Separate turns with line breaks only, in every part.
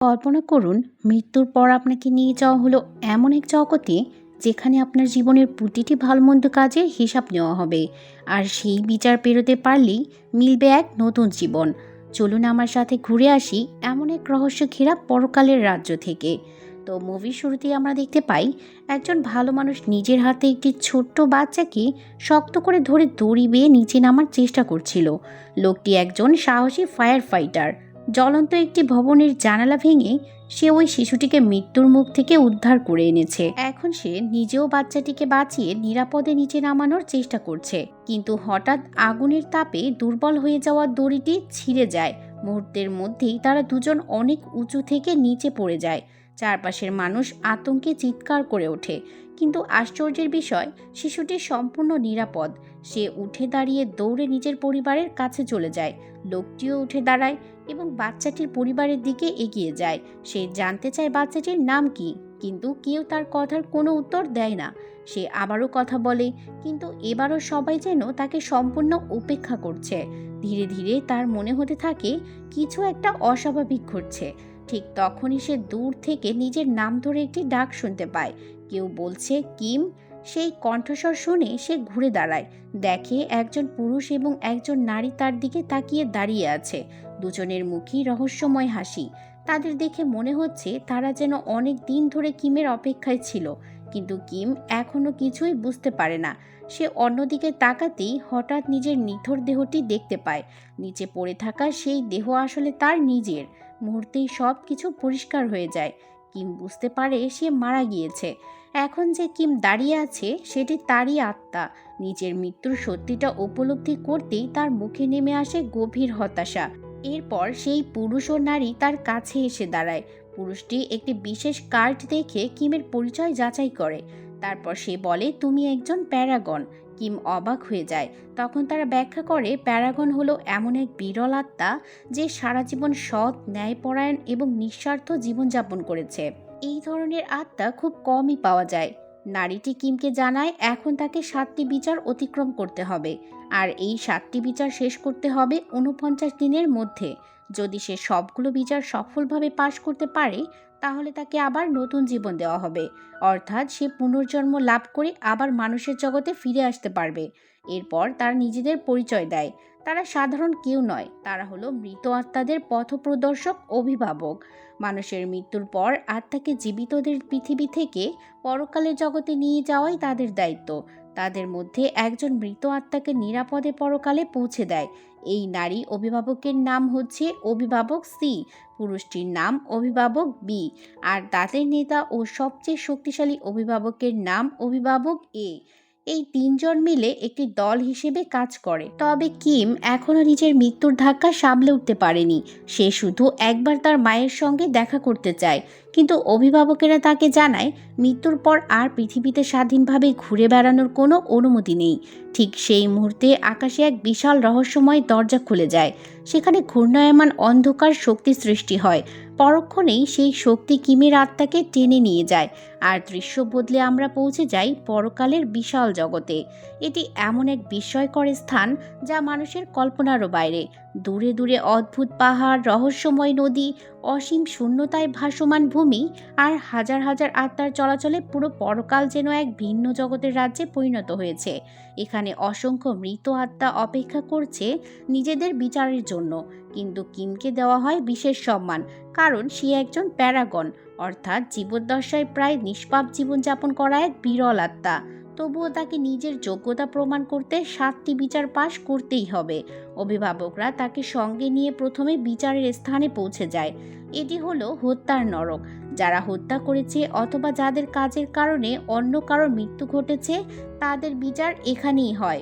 কল্পনা করুন, মৃত্যুর পর আপনাকে নিয়ে যাওয়া হলো এমন এক জগতে যেখানে আপনার জীবনের প্রতিটি ভালো মন্দ কাজের হিসাব নেওয়া হবে। আর সেই বিচার পেরোতে পারলেই মিলবে এক নতুন জীবন। চলুন আমার সাথে ঘুরে আসি এমন এক রহস্য ঘেরা পরকালের রাজ্য থেকে। তো মুভির শুরুতেই আমরা দেখতে পাই একজন ভালো মানুষ নিজের হাতে একটি ছোট্ট বাচ্চাকে শক্ত করে ধরে দড়ি বেয়ে নিচে নামার চেষ্টা করছিল। লোকটি একজন সাহসী ফায়ার ফাইটার। জ্বলন্ত একটি ভবনের জানালা ভেঙে সে ওই শিশুটিকে মৃত্যুর মুখ থেকে উদ্ধার করে এনেছে। এখন সে নিজেও বাচ্চাটিকে বাঁচিয়ে নিরাপদে নিচে নামানোর চেষ্টা করছে, কিন্তু হঠাৎ আগুনের তাপে দুর্বল হয়ে যাওয়া দড়িটি ছিঁড়ে যায়। মুহূর্তের মধ্যেই তারা দুজন অনেক উঁচু থেকে নিচে পড়ে যায়। চারপাশের মানুষ আতঙ্কে চিৎকার করে ওঠে, কিন্তু আশ্চর্যের বিষয়, শিশুটি সম্পূর্ণ নিরাপদ। সে উঠে দাঁড়িয়ে দৌড়ে নিজের পরিবারের কাছে চলে যায়। লোকটিও উঠে দাঁড়ায় এবং বাচ্চাটির পরিবারের দিকে এগিয়ে যায়। সে জানতে চায় বাচ্চাটির নাম কি, কিন্তু কেউ তার কথার কোনো উত্তর দেয় না। সে আবারও কথা বলে, কিন্তু এবারও সবাই যেন তাকে সম্পূর্ণ উপেক্ষা করছে। ধীরে ধীরে তার মনে হতে থাকে কিছু একটা অস্বাভাবিক ঘটছে। ঠিক তখনই সে দূর থেকে নিজের নাম ধরে একটি ডাক শুনতে পায়। কেউ বলছে, কিম। সেই কণ্ঠস্বর শুনে সে ঘুরে দাঁড়ায়, দেখে একজন পুরুষ এবং একজন নারী তার দিকে তাকিয়ে দাঁড়িয়ে আছে। দুজনের মুখেই রহস্যময় হাসি। তাদের দেখে মনে হচ্ছে তারা যেন অনেক দিন ধরে কিমের অপেক্ষায় ছিল, কিন্তু কিম এখনো কিছুই বুঝতে পারে না। সে অন্যদিকে তাকাতেই হঠাৎ নিজের নিথর দেহটি দেখতে পায়। নিচে পড়ে থাকা সেই দেহ আসলে তার নিজের। মুহূর্তেই সব কিছু পরিষ্কার হয়ে যায়। কিম বুঝতে পারে সে মারা গিয়েছে। এখন যে কিম দাঁড়িয়ে আছে সেটি তারই আত্মা। নিজের মৃত্যুর সত্যিটা উপলব্ধি করতেই তার মুখে নেমে আসে গভীর হতাশা। এরপর সেই পুরুষ ও নারী তার কাছে এসে দাঁড়ায়। পুরুষটি একটি বিশেষ কার্ড দেখে কিমের পরিচয় যাচাই করে। তারপর সে বলে, তুমি একজন প্যারাগন। কিম অবাক হয়ে যায়। তখন তারা ব্যাখ্যা করে, প্যারাগন হলো এমন এক বিরল আত্মা যে সারা জীবন সৎ, ন্যায়পরায়ণ এবং নিঃস্বার্থ জীবনযাপন করেছে। এই ধরনের আত্মা খুব কমই পাওয়া যায়। নারীটি কিমকে জানায় এখন তাকে 7টি বিচার অতিক্রম করতে হবে, আর এই 7টি বিচার শেষ করতে হবে 49 দিনের মধ্যে। যদি সে সবগুলো বিচার সফলভাবে পাশ করতে পারে, তাহলে তাকে আবার নতুন জীবন দেওয়া হবে, অর্থাৎ সে পুনর্জন্ম লাভ করে আবার মানুষের জগতে ফিরে আসতে পারবে। এরপর তারা নিজেদের পরিচয় দেয়। তারা সাধারণ কেউ নয়, তারা হলো মৃত আত্মাদের পথপ্রদর্শক, অভিভাবক। মানুষের মৃত্যুর পর আত্মাকে জীবিতদের পৃথিবী থেকে পরকালের জগতে নিয়ে যাওয়াই তাদের দায়িত্ব। তাদের মধ্যে একজন মৃত আত্মাকে নিরাপদে পরকালে পৌঁছে দেয়। এই নারী অভিভাবকের নাম হচ্ছে অভিভাবক সি, পুরুষটির নাম অভিভাবক বি, আর তাদের নেতা ও সবচেয়ে শক্তিশালী অভিভাবকের নাম অভিভাবক এ। এই তিনজন মিলে একটি দল হিসেবে কাজ করে। তবে কিম এখনো নিজের মৃত্যুর ধাক্কা সামলে উঠতে পারেনি। সে শুধু একবার তার মায়ের সঙ্গে দেখা করতে চায়, কিন্তু অভিভাবকেরা তাকে জানায় মৃত্যুর পর আর পৃথিবীতে স্বাধীনভাবে ঘুরে বেড়ানোর কোনো অনুমতি নেই। ঠিক সেই মুহূর্তে আকাশে এক বিশাল রহস্যময় দরজা খুলে যায়। সেখানে ঘূর্ণায়মান অন্ধকার শক্তি সৃষ্টি হয়। পরক্ষণেই সেই শক্তি কিমের আত্মাকে টেনে নিয়ে যায়, আর দৃশ্য বদলে আমরা পৌঁছে যাই পরকালের বিশাল জগতে। এটি এমন এক বিস্ময়কর স্থান যা মানুষের কল্পনারও বাইরে। দূরে দূরে অদ্ভুত পাহাড়, রহস্যময় নদী, অসীম শূন্যতায় ভাসমান ভূমি, আর হাজার হাজার আত্মার চলাচলে পুরো পরকাল যেন এক ভিন্ন জগতের রাজ্যে পরিণত হয়েছে। এখানে অসংখ্য মৃত আত্মা অপেক্ষা করছে নিজেদের বিচারের জন্য, কিন্তু কিমকে দেওয়া হয় বিশেষ সম্মান, কারণ সে একজন প্যারাগন, অর্থাৎ জীবদ্দশায় প্রায় নিষ্পাপ জীবনযাপন করা এক বিরল আত্মা। তবুও তাকে নিজের যোগ্যতা প্রমাণ করতে 7টি বিচার পাশ করতেই হবে। অভিভাবকরা তাকে সঙ্গে নিয়ে প্রথমে বিচারের স্থানে পৌঁছে যায়। এটি হলো হত্যার নরক। যারা হত্যা করেছে অথবা যাদের কাজের কারণে অন্য কারোর মৃত্যু ঘটেছে, তাদের বিচার এখানেই হয়।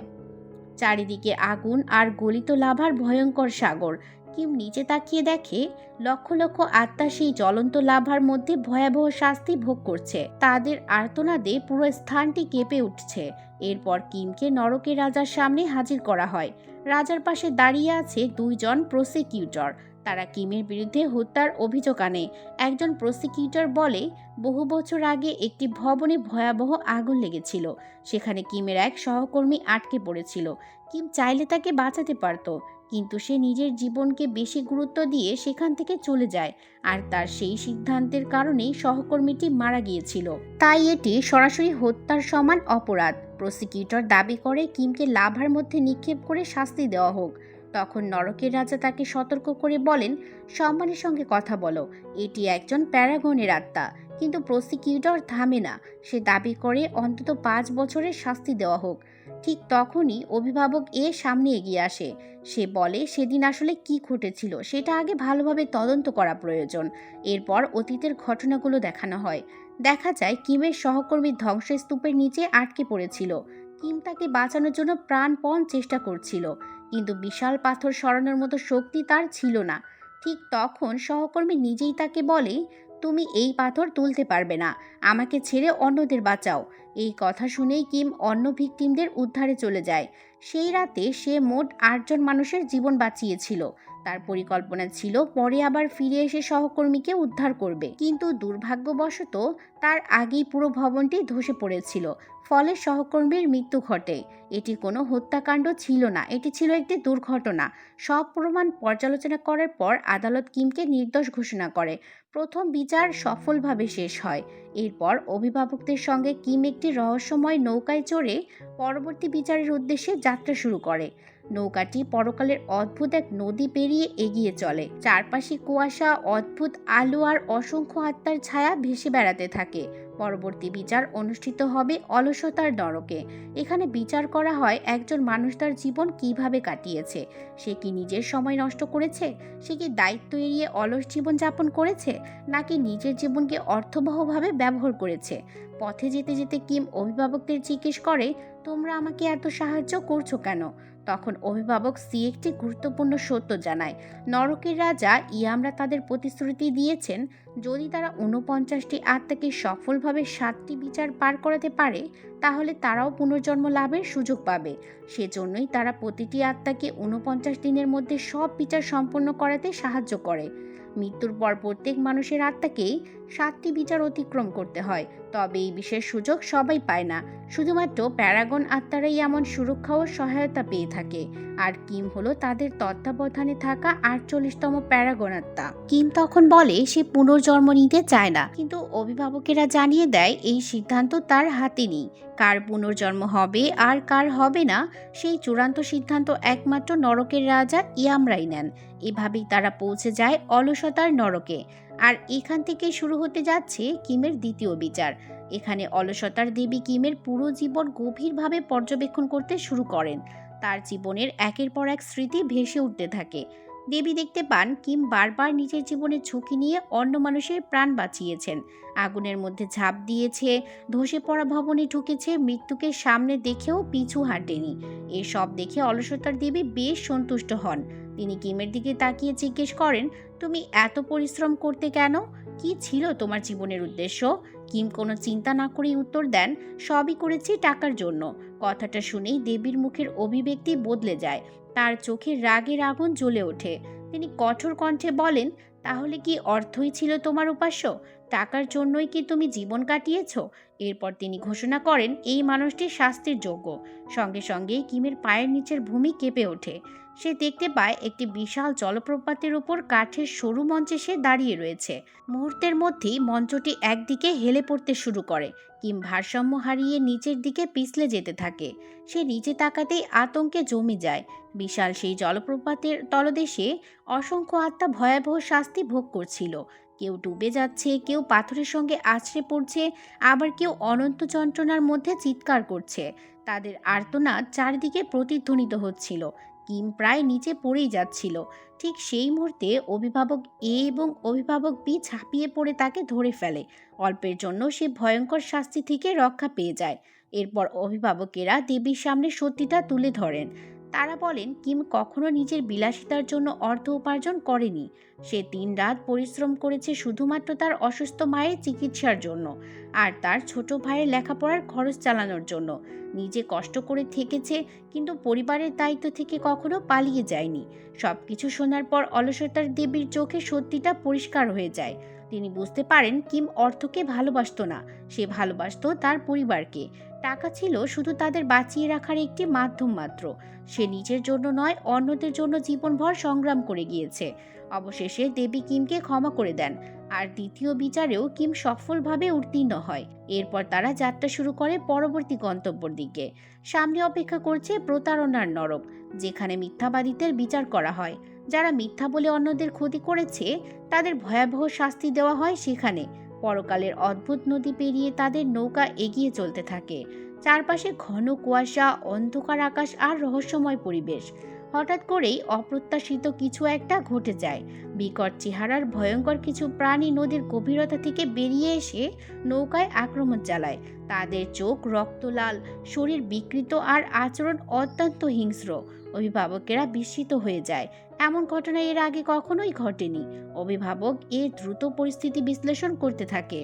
চারিদিকে আগুন আর গলিত লাভার ভয়ঙ্কর সাগর। কিম নিচে তাকিয়ে দেখে লক্ষ লক্ষ আত্মা সেই জ্বলন্ত লাভার মধ্যে ভয়াবহ শাস্তি ভোগ করছে। তাদের আর্তনাদে পুরো স্থানটি কেঁপে উঠছে। এরপর কিমকে নরকের রাজার সামনে হাজির করা হয়। রাজার পাশে দাঁড়িয়ে আছে 2জন প্রসিকিউটর। তারা কিমের বিরুদ্ধে হত্যার অভিযোগ আনে। একজন প্রসিকিউটর বলে, বহু বছর আগে একটি ভবনে ভয়াবহ আগুন লেগেছিল। সেখানে কিমের এক সহকর্মী আটকে পড়েছিল। কিম চাইলে তাকে বাঁচাতে পারত, কিন্তু সে নিজের জীবনকে বেশি গুরুত্ব দিয়ে সেখান থেকে চলে যায়। আর তার সেই সিদ্ধান্তের কারণেই সহকর্মীটি মারা গিয়েছিল। তাই এটি সরাসরি হত্যার সমান অপরাধ। প্রসিকিউটর দাবি করে কিমকে লাভার মধ্যে নিক্ষেপ করে শাস্তি দেওয়া হোক। তখন নরকের রাজা তাকে সতর্ক করে বলেন, সম্মানের সঙ্গে কথা বলো, এটি একজন প্যারাগনের আত্মা। কিন্তু প্রসিকিউটর থামে না। সে দাবি করে অন্তত 5 বছরের শাস্তি দেওয়া হোক। ঠিক তখনই অভিভাবক সামনে এগিয়ে আসে। সে বলে, সেদিন আসলে কি ঘটেছিল সেটা আগে ভালোভাবে তদন্ত করা প্রয়োজন। এরপর অতীতের ঘটনাগুলো দেখানো হয়। দেখা যায় কিমের সহকর্মী ধ্বংসস্তূপের নিচে আটকে পড়েছিল। কিম তাকে বাঁচানোর জন্য প্রাণপণ চেষ্টা করছিল, কিন্তু বিশাল পাথর সরানোর মতো শক্তি তার ছিল না। ঠিক তখন সহকর্মী নিজেই তাকে বলে, তুমি এই পাথর তুলতে পারবে না, আমাকে ছেড়ে অন্যদের বাঁচাও। এই কথা শুনেই কিম অন্য ভিকটিমদের উদ্ধারে চলে যায়। সেই রাতে সে মোট 8 জন মানুষের জীবন বাঁচিয়েছিল। তার পরিকল্পনা ছিল পরে আবার ফিরে এসে সহকর্মীকে উদ্ধার করবে, কিন্তু দুর্ভাগ্যবশত তার আগেই পুরো ভবনটি ধসে পড়েছিল। ফলে সহকর্মীর মৃত্যু ঘটে। এটি কোনো হত্যাকাণ্ড ছিল না, এটি ছিল একটি দুর্ঘটনা। সব প্রমাণ পর্যালোচনা করার পর আদালত কিমকে নির্দোষ ঘোষণা করে। প্রথম বিচার সফলভাবে শেষ হয়। এরপর অভিভাবকদের সঙ্গে কিম একটি রহস্যময় নৌকায় চড়ে পরবর্তী বিচারের উদ্দেশ্যে যাত্রা শুরু করে। নৌকাটি পরকালের অদ্ভুত এক নদী পেরিয়ে এগিয়ে চলে। চারপাশে কুয়াশা, অদ্ভুত আলো আর অসংখ্য আত্মার ছায়া ভেসে বেড়াতে থাকে। পরবর্তী বিচার অনুষ্ঠিত হবে অলসতার নরকে। এখানে বিচার করা হয় একজন মানুষ তার জীবন কিভাবে কাটিয়েছে। সে কি নিজের সময় নষ্ট করেছে? সে কি দায়িত্ব এড়িয়ে অলস জীবন যাপন করেছে, নাকি নিজের জীবনকে অর্থবহভাবে ব্যবহার করেছে? পথে যেতে যেতে কিম অভিভাবকদের জিজ্ঞেস করে, তোমরা আমাকে এত সাহায্য করছো কেন? তখন অভিভাবক সি একটি গুরুত্বপূর্ণ সত্য জানায়। নরকের রাজা ইয়ামরা তাদের প্রতিশ্রুতি দিয়েছেন, যদি তারা 49টি আত্মাকে সফলভাবে 7টি বিচার পার করাতে পারে, তাহলে তারাও পুনর্জন্ম লাভের সুযোগ পাবে। সেজন্যই তারা প্রতিটি আত্মাকে 49 দিনের মধ্যে সব বিচার সম্পন্ন করাতে সাহায্য করে। মৃত্যুর পর প্রত্যেক মানুষের আত্মাকেই 7টি বিচার অতিক্রম করতে হয়। তবে এই বিশেষ সুযোগ সবাই পায় না। শুধুমাত্র প্যারাগন আত্মারাই এমন সুরক্ষা ও সহায়তা পেয়ে থাকে। আর কিম হলো তাদের তত্ত্বাবধানে থাকা 48তম প্যারাগন আত্মা। কিম তখন বলে সে পুনর্জন্ম নিতে চায় না, কিন্তু অভিভাবকেরা জানিয়ে দেয় এই সিদ্ধান্ত তার হাতে নেই। কার পুনর্জন্ম হবে আর কার হবে না, সেই চূড়ান্ত সিদ্ধান্ত একমাত্র নরকের রাজা ইয়ামরাই নেন। এভাবেই তারা পৌঁছে যায় অলসতার নরকে। আর এখান থেকে শুরু হতে যাচ্ছে কিমের দ্বিতীয় বিচার। এখানে অলসতার দেবী কিমের পুরো জীবন গভীরভাবে পর্যবেক্ষণ করতে শুরু করেন। তার জীবনের একের পর এক স্মৃতি ভেসে উঠতে থাকে। দেবী দেখতে পান কিম বারবার নিজের জীবনের ঝুঁকি নিয়ে অন্য মানুষের প্রাণ বাঁচিয়েছেন, আগুনের মধ্যে ঝাঁপ দিয়েছে, ধসে পড়া ভবনে ঢুকেছে, মৃত্যুকে সামনে দেখেও পিছু হাঁটেনি। এসব দেখে অলসতার দেবী বেশ সন্তুষ্ট হন। তিনি কিমের দিকে তাকিয়ে জিজ্ঞেস করেন, তুমি এত পরিশ্রম করতে কেন? কি ছিল তোমার জীবনের উদ্দেশ্য? কিম কোনো চিন্তা না করেই উত্তর দেন, সবই করেছি টাকার জন্য। কথাটা শুনেই দেবীর মুখের অভিব্যক্তি বদলে যায়। তার চোখে রাগের আগুন জ্বলে ওঠে। তিনি কঠোর কণ্ঠে বলেন, তাহলে কি অর্থই ছিল তোমার উপাস্য? টাকার জন্যই কি তুমি জীবন কাটিয়েছ? এরপর তিনি ঘোষণা করেন এই মানুষটি শাস্তির যোগ্য। সঙ্গে সঙ্গেই কিমের পায়ের নিচের ভূমি কেঁপে ওঠে। সে দেখতে পায় একটি বিশাল জলপ্রপাতের উপর কাঠের সরু মঞ্চে সে দাঁড়িয়ে রয়েছে। মুহূর্তের মধ্যেই মঞ্চটি একদিকে হেলে পড়তে শুরু করে। কিম ভারসাম্য হারিয়ে নিচের দিকে পিছলে যেতে থাকে। সে নিচে তাকাতেই আতঙ্কে জমে যায়। বিশাল সেই জলপ্রপাতের তলদেশে অসংখ্য আত্মা ভয়াবহ শাস্তি ভোগ করছিল। কেউ ডুবে যাচ্ছে, কেউ পাথরের সঙ্গে আছড়ে পড়ছে, আবার কেউ অনন্ত যন্ত্রণার মধ্যে চিৎকার করছে। তাদের আর্তনাদ চারিদিকে প্রতিধ্বনিত হচ্ছিল। কিম প্রায় নিচে পড়েই যাচ্ছিল। ঠিক সেই মুহূর্তে অভিভাবক এবং অভিভাবক বি ঝাঁপিয়ে পড়ে তাকে ধরে ফেলে। অল্পের জন্য সে ভয়ঙ্কর শাস্তি থেকে রক্ষা পেয়ে যায়। এরপর অভিভাবকেরা দেবীর সামনে সত্যিটা তুলে ধরেন। তারা বলেন কিম কখনো নিজের বিলাসিতার জন্য অর্থ উপার্জন করেনি। সে দিনরাত পরিশ্রম করেছে শুধুমাত্র তার অসুস্থ মায়ের চিকিৎসার জন্য আর তার ছোট ভাইয়ের লেখাপড়ার খরচ চালানোর জন্য। নিজে কষ্ট করে থেকেছে, কিন্তু পরিবারের দায়িত্ব থেকে কখনো পালিয়ে যায়নি। সবকিছু শোনার পর অলসতার দেবীর চোখে সত্যিটা পরিষ্কার হয়ে যায়। তিনি বুঝতে পারেন কিম অর্থকে ভালোবাসতো না, সে ভালোবাসতো তার পরিবারকে। টাকা ছিল শুধু তাদের বাঁচিয়ে রাখার একটি মাধ্যম মাত্র। সে নিজের জন্য নয়, অন্যদের জন্য জীবনভর সংগ্রাম করে গিয়েছে। অবশেষে দেবী কিমকে ক্ষমা করে দেন, আর দ্বিতীয় বিচারেও কিম সফলভাবে উত্তীর্ণ হয়। এরপর তারা যাত্রা শুরু করে পরবর্তী গন্তব্যের দিকে। সামনে অপেক্ষা করছে প্রতারণার নরক, যেখানে মিথ্যাবাদীদের বিচার করা হয়। যারা মিথ্যা বলে অন্যদের ক্ষতি করেছে তাদের ভয়াবহ শাস্তি দেওয়া হয় সেখানে। পরকালের অদ্ভুত নদী পেরিয়ে তাদের নৌকা এগিয়ে চলতে থাকে। চারপাশে ঘন কুয়াশা, অন্ধকার আকাশ আর রহস্যময় পরিবেশ। হঠাৎ করেই অপ্রত্যাশিত কিছু একটা ঘটে যায়। বিকট চেহারার ভয়ঙ্কর কিছু প্রাণী নদীর গভীরতা থেকে বেরিয়ে এসে নৌকায় আক্রমণ চালায়। তাদের চোখ রক্তলাল, শরীর বিকৃত আর আচরণ অত্যন্ত হিংস্র। অভিভাবকেরা বিস্মিত হয়ে যায়। এমন ঘটনা এর আগে কখনোই ঘটেনি। অভিভাবক দ্রুত পরিস্থিতি বিশ্লেষণ করতে থাকে।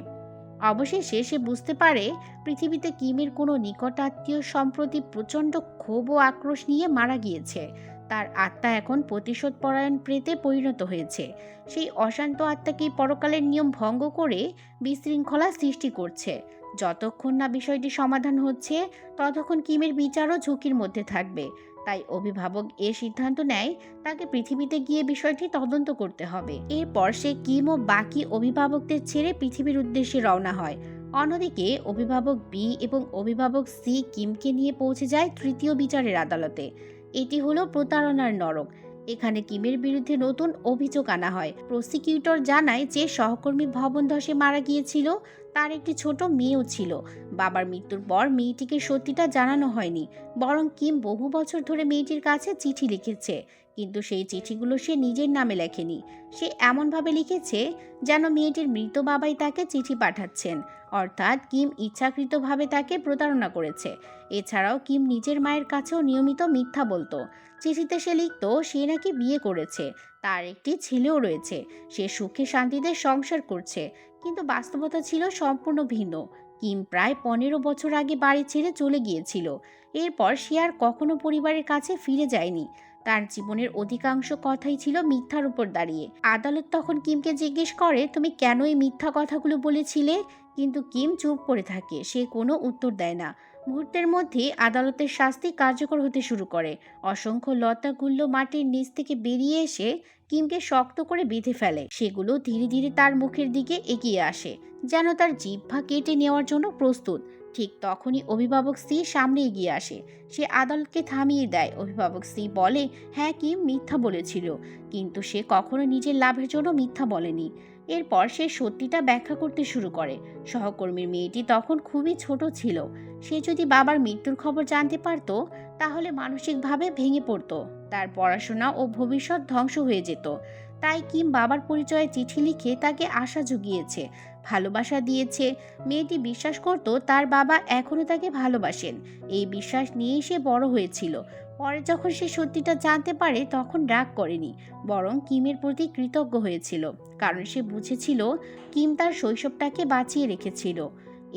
অবশেষে সে বুঝতে পারে পৃথিবীতে কিমের কোনো নিকট আত্মীয় সম্প্রতি প্রচণ্ড ক্ষোভ ও আক্রোশ নিয়ে মারা গিয়েছে। তার আত্মা এখন প্রতিশোধ পরায়ণ প্রেতে পরিণত হয়েছে। সেই অশান্ত আত্মাকেই পরকালের নিয়ম ভঙ্গ করে বিশৃঙ্খলা সৃষ্টি করছে। যতক্ষণ না বিষয়টি সমাধান হচ্ছে, ততক্ষণ কিমের বিচারও ঝুঁকির মধ্যে থাকবে। তাই অভিভাবক সিদ্ধান্ত নেয় তাকে পৃথিবীতে গিয়ে বিষয়টি তদন্ত করতে হবে। এরপর সে কিম ও বাকি অভিভাবকদের ছেড়ে পৃথিবীর উদ্দেশ্যে রওনা হয়। অন্যদিকে অভিভাবক বি এবং অভিভাবক সি কিমকে নিয়ে পৌঁছে যায় তৃতীয় বিচারের আদালতে। এটি হলো প্রতারণার নরক। এখানে কিমের বিরুদ্ধে নতুন অভিযোগ আনা হয়। প্রসিকিউটর জানায় যে সহকর্মী ভবন ধসে মারা গিয়েছিল তার একটি ছোট মেয়েও ছিল। বাবার মৃত্যুর পর মেয়েটিকে সত্যিটা জানানো হয়নি, বরং কিম বহু বছর ধরে মেয়েটির কাছে চিঠি লিখেছে। কিন্তু সেই চিঠিগুলো সে নিজের নামে লেখেনি। সে এমনভাবে লিখেছে যেন মেয়েটির মৃত বাবাই তাকে চিঠি পাঠাচ্ছেন। অর্থাৎ কিম ইচ্ছাকৃতভাবে তাকে প্রতারণা করেছে। এছাড়াও কিম নিজের মায়ের কাছেও নিয়মিত মিথ্যা বলতো। চিঠিতে সে লিখত সে নাকি বিয়ে করেছে, তার একটি ছেলেও রয়েছে, সে সুখে শান্তিতে সংসার করছে। কিন্তু বাস্তবতা ছিল সম্পূর্ণ ভিন্ন। কিম প্রায় 15 বছর আগে বাড়ি ছেড়ে চলে গিয়েছিল। এরপর সে আর কখনো পরিবারের কাছে ফিরে যায়নি। তার জীবনের অধিকাংশ কথাই ছিল মিথ্যার উপর দাঁড়িয়ে। আদালত তখন কিমকে জিজ্ঞেস করে, তুমি কেন এই মিথ্যা কথাগুলো বলেছিলে? কিন্তু কিম চুপ করে থাকে, সে কোনো উত্তর দেয় না। মুহূর্তের মধ্যে আদালতের শাস্তি কার্যকর হতে শুরু করে। অসংখ্য লতাগুল্ম মাটির নিচ থেকে বেরিয়ে এসে কিমকে শক্ত করে বেঁধে ফেলে। সেগুলো ধীরে ধীরে তার মুখের দিকে এগিয়ে আসে, যেন তার জিহ্বা কেটে নেওয়ার জন্য প্রস্তুত। ঠিক তখনই অভিভাবক সি সামনে এগিয়ে আসে। সে আদালতকে থামিয়ে দেয়। অভিভাবক সি বলে, হ্যাঁ কিম মিথ্যা বলেছিল, কিন্তু সে কখনো নিজের লাভের জন্য মিথ্যা বলেনি। এরপর সে সত্যিটা ব্যাখ্যা করতে শুরু করে। সহকর্মীর মেয়েটি তখন খুবই ছোট ছিল। সে যদি বাবার মৃত্যুর খবর জানতে পারত তাহলে মানসিকভাবে ভেঙে পড়ত, তার পড়াশোনা ও ভবিষ্যৎ ধ্বংস হয়ে যেত। তাই কিম বাবার পরিচয়ে চিঠি লিখে তাকে আশা জুগিয়েছে, ভালোবাসা দিয়েছে। মেয়েটি বিশ্বাস করত তার বাবা এখনও তাকে ভালোবাসেন। এই বিশ্বাস নিয়েই সে বড় হয়েছিল। পরে যখন সে সত্যিটা জানতে পারে তখন রাগ করেনি, বরং কিমের প্রতি কৃতজ্ঞ হয়েছিল, কারণ সে বুঝেছিল কিম তার শৈশবটাকে বাঁচিয়ে রেখেছিল।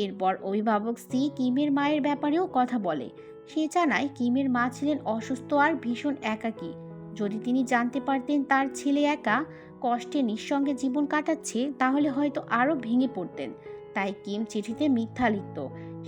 এরপর অভিভাবক সি কিমের মায়ের ব্যাপারেও কথা বলে। সে জানায় কিমের মা ছিলেন অসুস্থ আর ভীষণ একাকী। যদি তিনি জানতে পারতেন তার ছেলে একা কষ্টে নিঃসঙ্গে জীবন কাটাচ্ছে তাহলে হয়তো আরও ভেঙে পড়তেন। তাই কিম চিঠিতে মিথ্যা লিখত।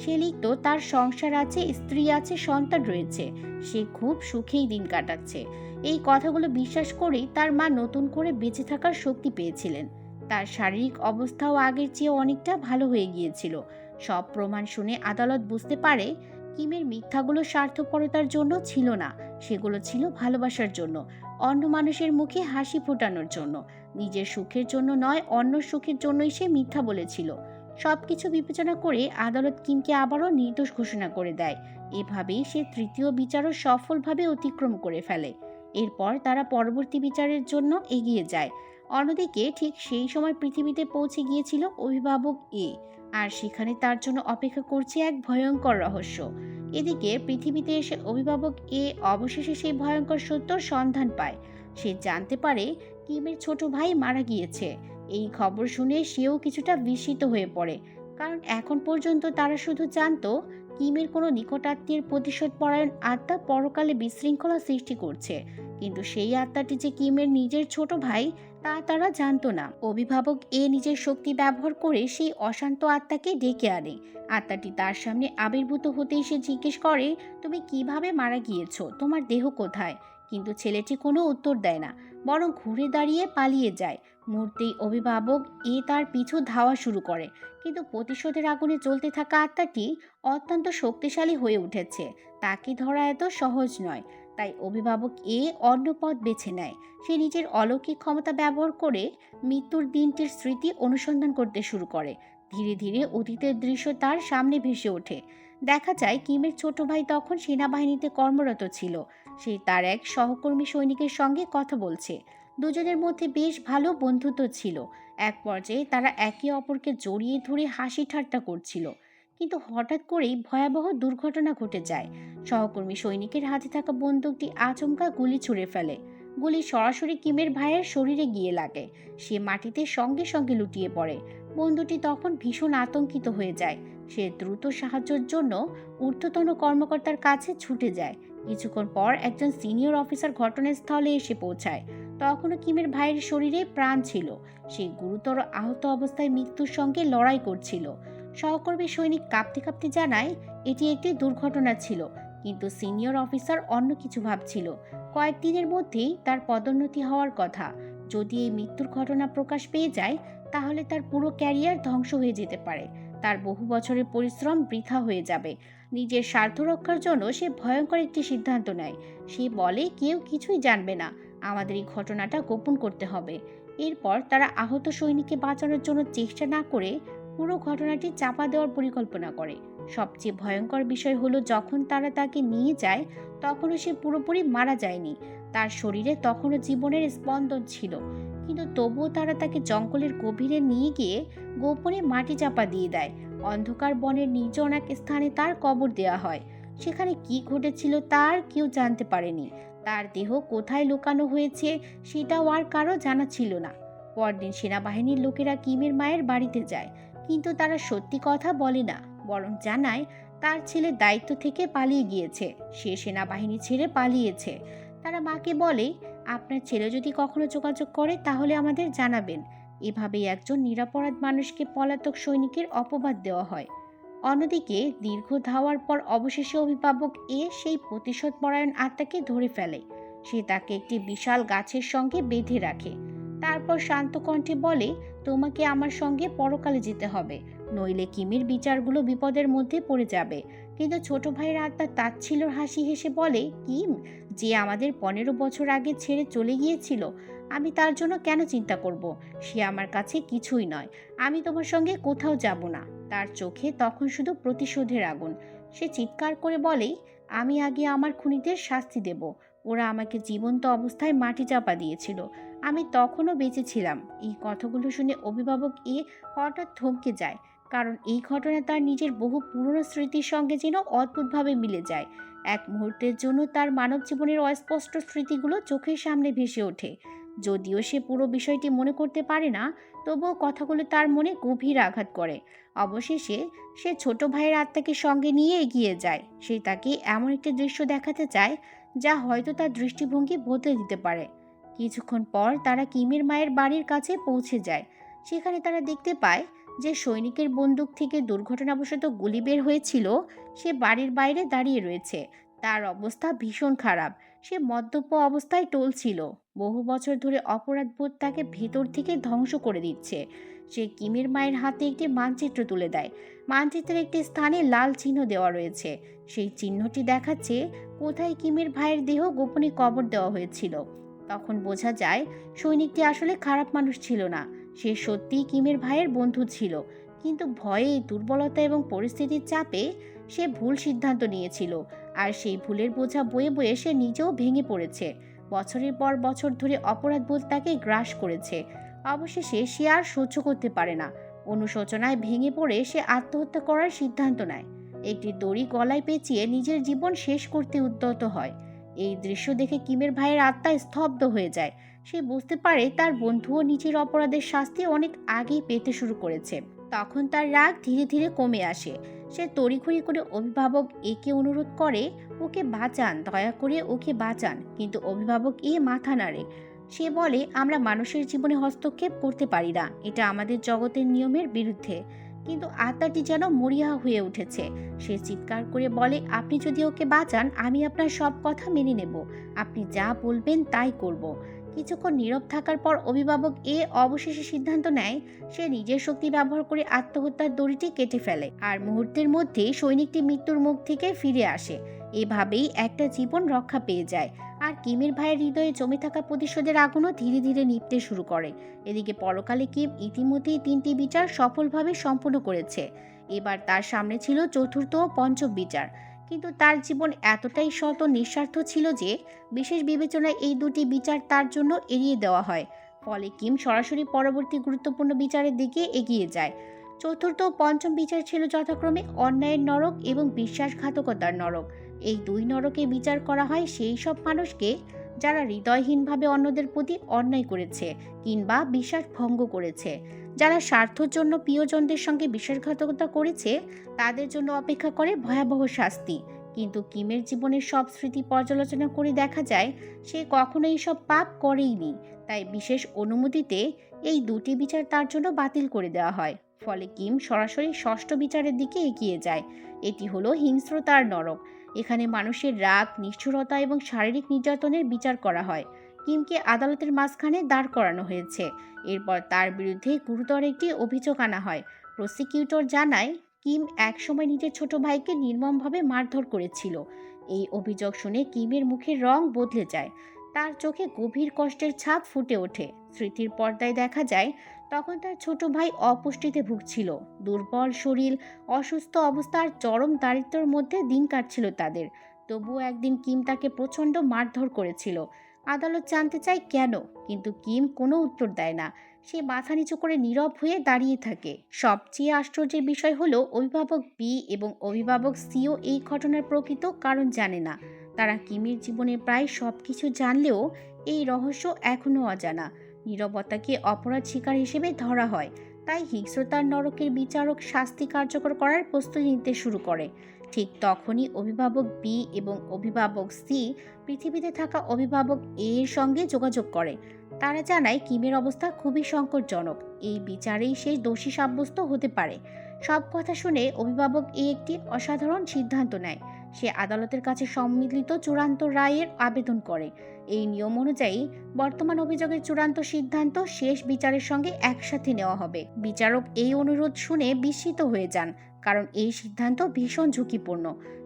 সে লিখত তার সংসার আছে, স্ত্রী আছে, সন্তান রয়েছে, সে খুব সুখেই দিন কাটাচ্ছে। এই কথাগুলো বিশ্বাস করেই তার মা নতুন করে বেঁচে থাকার শক্তি পেয়েছিলেন। তার শারীরিক অবস্থাও আগের চেয়ে অনেকটা ভালো হয়ে গিয়েছিল। সব প্রমাণ শুনে আদালত বুঝতে পারে কিমের মিথ্যাগুলো স্বার্থপরতার জন্য ছিল না, সেগুলো ছিল ভালোবাসার জন্য, অন্য মানুষের মুখে হাসি ফোটানোর জন্য। নিজের সুখের জন্য নয়, অন্য সুখের জন্যই সে মিথ্যা বলেছিল। সবকিছু বিবেচনা করে আদালত কিমকে আবারও নির্দোষ ঘোষণা করে দেয়। এভাবেই সে তৃতীয় বিচারও সফলভাবে অতিক্রম করে ফেলে। এরপর তারা পরবর্তী বিচারের জন্য এগিয়ে যায়। অন্যদিকে ঠিক সেই সময় পৃথিবীতে পৌঁছে গিয়েছিল অভিভাবক এ, আর সেখানে তার জন্য অপেক্ষা করছে এক ভয়ঙ্কর রহস্য। এদিকে পৃথিবীতে এসে অভিভাবক এ অবশেষে সেই ভয়ঙ্কর সত্যর সন্ধান পায়। সে জানতে পারে কিমের ছোট ভাই মারা গিয়েছে। এই খবর শুনে সেও কিছুটা বিস্মিত হয়ে পড়ে, কারণ এখন পর্যন্ত তারা শুধু জানতো কিমের কোনো নিকটাত্মীয়ের প্রতিশোধ পরায়ণ আত্মা পরকালে বিশৃঙ্খলা সৃষ্টি করছে, কিন্তু সেই আত্মাটি যে কিমের নিজের ছোট ভাই তা তারা জানতো না। অভিভাবক এ নিজের শক্তি ব্যবহার করে সেই অশান্ত আত্মাকে ডেকে আনে। আত্মাটি তার সামনে আবির্ভূত হতেই সে জিজ্ঞেস করে, তুমি কিভাবে মারা গিয়েছো, তোমার দেহ কোথায়? কিন্তু ছেলেটি কোনো উত্তর দেয় না, বরং ঘুরে দাঁড়িয়ে পালিয়ে যায়। মুহূর্তেই অভিভাবক এ তার পিছু ধাওয়া শুরু করে, কিন্তু প্রতিশোধের আগুনে জ্বলতে থাকা আত্মাটি অত্যন্ত শক্তিশালী হয়ে উঠেছে। তাকে ধরা এত সহজ নয়। তাই অভিভাবক এ অন্য পথ বেছে নেয়। সে নিজের অলৌকিক ক্ষমতা ব্যবহার করে মৃত্যুর দিনটির স্মৃতি অনুসন্ধান করতে শুরু করে। ধীরে ধীরে অতীতের দৃশ্য তার সামনে ভেসে ওঠে। দেখা যায় কিমের ছোট ভাই তখন সেনাবাহিনীতে কর্মরত ছিল। সে তার এক সহকর্মী সৈনিকের সঙ্গে কথা বলছে। দুজনের মধ্যে বেশ ভালো বন্ধুত্ব ছিল। এক পর্যায়ে তারা একে অপরকে জড়িয়ে ধরে হাসি ঠাট্টা করছিল। কিন্তু হঠাৎ করেই ভয়াবহ দুর্ঘটনা ঘটে যায়। সহকর্মী সৈনিকের হাতে থাকা বন্দুকটি আচমকা গুলি ছুড়ে ফেলে। গুলি সরাসরি কিমের ভাইয়ের শরীরে গিয়ে লাগে। সে মাটিতে সঙ্গে সঙ্গে লুটিয়ে পড়ে। বন্ধুটি তখন ভীষণ আতঙ্কিত হয়ে যায়। সে দ্রুত সাহায্যের জন্য ঊর্ধ্বতন কর্মকর্তার কাছে ছুটে যায়। কিছুক্ষণ পর একজন সিনিয়র অফিসার ঘটনাস্থলে এসে পৌঁছায়। তখনও কিমের ভাইয়ের শরীরে প্রাণ ছিল। সে গুরুতর আহত অবস্থায় মৃত্যুর সঙ্গে লড়াই করছিল। সহকর্মী সৈনিক কাঁপতে কাঁপতে জানায় এটি একটি দুর্ঘটনা ছিল, কিন্তু সিনিয়র অফিসার অন্য কিছু ভাবছিল। কয়েকদিনের মধ্যেই তার পদোন্নতি হওয়ার কথা। যদি এই মৃত্যুর ঘটনা প্রকাশ পেয়ে যায়, তাহলে তার পুরো ক্যারিয়ার ধ্বংস হয়ে যেতে পারে। তার বহু বছরের পরিশ্রম বৃথা হয়ে যাবে। নিজের স্বার্থ রক্ষার জন্য সে ভয়ঙ্কর একটি সিদ্ধান্ত নেয়। সে বলে, কেউ কিছুই জানবে না, আমাদের এই ঘটনাটা গোপন করতে হবে। এরপর তারা আহত সৈনিককে বাঁচানোর জন্য চেষ্টা না করে পুরো ঘটনাটি চাপা দেওয়ার পরিকল্পনা করে। সবচেয়ে ভয়ঙ্কর বিষয় হলো, যখন তারা তাকে নিয়ে যায় তখনও সে পুরোপুরি মারা যায়নি। তার শরীরে তখনও জীবনের স্পন্দন ছিল। কিন্তু তবুও তারা তাকে জঙ্গলের গভীরে নিয়ে গিয়ে গোপনে মাটি চাপা দিয়ে দেয়। অন্ধকার বনের নির্জন এক স্থানে তার কবর দেওয়া হয়। সেখানে কি ঘটেছিল তার কেউ জানতে পারেনি। তার দেহ কোথায় লুকানো হয়েছে সেটাও আর কারো জানা ছিল না। পরদিন সেনাবাহিনীর লোকেরা কিমের মায়ের বাড়িতে যায়, কিন্তু তারা সত্যি কথা বলে না, বরং জানায় তার ছেলে দায়িত্ব থেকে পালিয়ে গিয়েছে। সে সেনাবাহিনী ছেড়ে পালিয়েছে। তারা মাকে বলে, আপনার ছেলে যদি কখনো যোগাযোগ করে তাহলে আমাদের জানাবেন। এভাবেই একজন নিরপরাধ মানুষকে পলাতক সৈনিকের অপবাদ দেওয়া হয়। অন্যদিকে দীর্ঘ ধাওয়ার পর অবশেষে অভিভাবক এ সেই প্রতিশোধ পরায়ণ আত্মাকে ধরে ফেলে। সে তাকে একটি বিশাল গাছের সঙ্গে বেঁধে রাখে। তারপর শান্ত কণ্ঠে বলে, তোমাকে আমার সঙ্গে পরকালে যেতে হবে, নইলে কিমের বিচারগুলো বিপদের মধ্যে পড়ে যাবে। কিন্তু ছোট ভাইয়ের আত্মা তাচ্ছিল্যের হাসি হেসে বলে, কিম যে আমাদের 15 বছর আগে ছেড়ে চলে গিয়েছিল, আমি তার জন্য কেন চিন্তা করব? সে আমার কাছে কিছুই নয়। আমি তোমার সঙ্গে কোথাও যাব না। তার চোখে তখন শুধু প্রতিশোধের আগুন। সে চিৎকার করে বলে, আমি আগে আমার খুনিদের শাস্তি দেব। ওরা আমাকে জীবন্ত অবস্থায় মাটি চাপা দিয়েছিল, আমি তখনও বেঁচে ছিলাম। এই কথাগুলো শুনে অভিভাবক এ হঠাৎ থমকে যায়, কারণ এই ঘটনা তার নিজের বহু পুরনো স্মৃতির সঙ্গে যেন অদ্ভুতভাবে মিলে যায়। এক মুহূর্তের জন্য তার মানব জীবনের অস্পষ্ট স্মৃতিগুলো চোখের সামনে ভেসে ওঠে। যদিও সে পুরো বিষয়টি মনে করতে পারে না, তবুও কথাগুলো তার মনে গভীর আঘাত করে। অবশেষে সে ছোট ভাইয়ের আত্মাকে সঙ্গে নিয়ে এগিয়ে যায়। সে তাকে এমন একটি দৃশ্য দেখাতে চায় যা হয়তো তার দৃষ্টিভঙ্গি বদলে দিতে পারে। কিছুক্ষণ পর তারা কিমের মায়ের বাড়ির কাছে পৌঁছে যায়। সেখানে তারা দেখতে পায় যে সৈনিকের বন্দুক থেকে দুর্ঘটনাবশত গুলি বের হয়েছিল সে বাড়ির বাইরে দাঁড়িয়ে রয়েছে। তার অবস্থা ভীষণ খারাপ। সে মদ্যপ অবস্থায় টলছিল। বহু বছর ধরে অপরাধবোধ তাকে ভেতর থেকে ধ্বংস করে দিচ্ছে। সে কিমের মায়ের হাতে একটি মানচিত্র তুলে দেয়। মানচিত্রের একটি স্থানে লাল চিহ্ন দেওয়া রয়েছে। সেই চিহ্নটি দেখাচ্ছে কোথায় কিমের ভাইয়ের দেহ গোপনে কবর দেওয়া হয়েছিল। তখন বোঝা যায় সৈনিকটি আসলে খারাপ মানুষ ছিল না। সে সত্যিই কিমের ভাইয়ের বন্ধু ছিল, কিন্তু ভয়ে, দুর্বলতা এবং পরিস্থিতির চাপে সে ভুল সিদ্ধান্ত নিয়েছিল। আর সেই ভুলের বোঝা বয়ে বয়ে সে নিজেও ভেঙে পড়েছে। বছরের পর বছর ধরে অপরাধবোধ তাকে গ্রাস করেছে। অবশেষে সে আর সহ্য করতে পারে না। অনুশোচনায় ভেঙে পড়ে সে আত্মহত্যা করার সিদ্ধান্ত নেয়। একটি দড়ি গলায় পেঁচিয়ে নিজের জীবন শেষ করতে উদ্যত হয়। এই দৃশ্য দেখে কিমের ভাইয়ের আত্মা স্তব্ধ হয়ে যায়। সে বুঝতে পারে তার বন্ধুও নিজের অপরাধের শাস্তি অনেক আগেই পেতে শুরু করেছে। তখন তার রাগ ধীরে ধীরে কমে আসে। সে তড়িঘড়ি করে অভিভাবক একে অনুরোধ করে, ওকে বাঁচান, দয়া করে ওকে বাঁচান। কিন্তু অভিভাবক মাথা নাড়ে। সে বলে, আমরা মানুষের জীবনে হস্তক্ষেপ করতে পারি না, এটা আমাদের জগতের নিয়মের বিরুদ্ধে। কিন্তু আত্মাটি যেন মরিয়া হয়ে উঠেছে। সে চিৎকার করে বলে, আপনি যদি ওকে বাঁচান, আমি আপনার সব কথা মেনে নেব। আপনি যা বলবেন তাই করব। কিছুক্ষণ নীরব থাকার পর অভিভাবক অবশেষে সিদ্ধান্ত নেয়। সে নিজের শক্তি ব্যবহার করে আত্মহত্যার দড়িটি কেটে ফেলে, আর মুহূর্তের মধ্যে সৈনিকটি মৃত্যুর মুখ থেকে ফিরে আসে। এভাবেই একটা জীবন রক্ষা পেয়ে যায়। আর কিমের ভাইয়ের হৃদয়ে জমে থাকা প্রতিশোধের আগুনও ধীরে ধীরে নিভতে শুরু করে। এদিকে পরকালে কিম ইতিমধ্যেই 3টি বিচার সফলভাবে সম্পন্ন করেছে। এবার তার সামনে ছিল চতুর্থ ও পঞ্চম বিচার। কিন্তু তার জীবন এতটাই সৎ ও নিঃস্বার্থ ছিল যে বিশেষ বিবেচনায় এই দুটি বিচার তার জন্য এড়িয়ে দেওয়া হয়। ফলে কিম সরাসরি পরবর্তী গুরুত্বপূর্ণ বিচারের দিকে এগিয়ে যায়। চতুর্থ ও পঞ্চম বিচার ছিল যথাক্রমে অন্যায়ের নরক এবং বিশ্বাসঘাতকতার নরক। এই দুই নরকে বিচার করা হয় সেই সব মানুষকে যারা হৃদয়হীনভাবে অন্যদের প্রতি অন্যায় করেছে কিংবা বিশ্বাস ভঙ্গ করেছে। যারা স্বার্থের জন্য প্রিয়জনদের সঙ্গে বিশ্বাসঘাতকতা করেছে, তাদের জন্য অপেক্ষা করে ভয়াবহ শাস্তি। কিন্তু কিমের জীবনের সব স্মৃতি পর্যালোচনা করে দেখা যায় সে কখনো এইসব পাপ করেইনি। তাই বিশেষ অনুমতিতে এই দুটি বিচার তার জন্য বাতিল করে দেওয়া হয়। ফলে কিম সরাসরি ষষ্ঠ বিচারের দিকে এগিয়ে যায়। এটি হলো হিংস্রতার নরক। এখানে মানুষের রাগ, নিষ্ঠুরতা এবং শারীরিক নির্যাতনের বিচার করা হয়। কিমকে আদালতের মাঝখানে দাঁড় করানো হয়েছে। এরপর তার বিরুদ্ধে গুরুতর একটি অভিযোগ আনা হয়। প্রসিকিউটর জানায়, কিম একসময় নিজের ছোট ভাইকে নির্মমভাবে মারধর করেছিল। এই অভিযোগ শুনে কিমের মুখের রং বদলে যায়। তার চোখে গভীর কষ্টের ছাপ ফুটে ওঠে। স্মৃতির পর্দায় দেখা যায় তখন তার ছোট ভাই অপুষ্টিতে ভুগছিল। দুর্বল শরীর, অসুস্থ অবস্থা আর চরম দারিদ্র্যের মধ্যে দিন কাটছিল তাদের। তবুও একদিন কিম তাকে প্রচণ্ড মারধর করেছিল। আদালত জানতে চায় কেন, কিন্তু কিম কোনো উত্তর দেয় না। সে মাথা নিচু করে নীরব হয়ে দাঁড়িয়ে থাকে। সবচেয়ে আশ্চর্যের বিষয় হলো অভিভাবক বি এবং অভিভাবক সিও এই ঘটনার প্রকৃত কারণ জানে না। তারা কিমের জীবনে প্রায় সব কিছু জানলেও এই রহস্য এখনও অজানা। নীরবতাকে অপরাধ শিকার হিসেবে ধরা হয়। তাই হিংস্রতার নরকের বিচারক শাস্তি কার্যকর করার প্রস্তুতি নিতে শুরু করে। ঠিক তখনই অভিভাবক বি এবং অভিভাবক সি পৃথিবীতে থাকা অভিভাবক এর সঙ্গে যোগাযোগ করে। তারা জানায় কিমের অবস্থা খুবই সংকটজনক। এই বিচারেই সে দোষী সাব্যস্ত হতে পারে। সব কথা শুনে অভিভাবক একটি অসাধারণ সিদ্ধান্ত নেয়। সে আদালতের কাছে সম্মিলিত চূড়ান্ত রায়ের আবেদন করে। এই নিয়ম অনুযায়ী বর্তমান অভিযোগের চূড়ান্ত সিদ্ধান্ত শেষ বিচারের সঙ্গে একসাথে নেওয়া হবে। বিচারক এই অনুরোধ শুনে বিস্মিত হয়ে যান, কারণ এই সিদ্ধান্ত ভীষণ ঝুঁকিপূর্ণ।